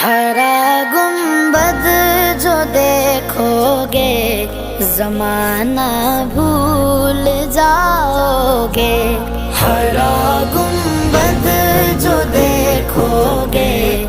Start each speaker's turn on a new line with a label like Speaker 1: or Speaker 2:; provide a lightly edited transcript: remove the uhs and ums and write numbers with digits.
Speaker 1: ہرا گنبد جو دیکھو گے زمانہ بھول جاؤ گے، ہرا گنبد جو دیکھو گے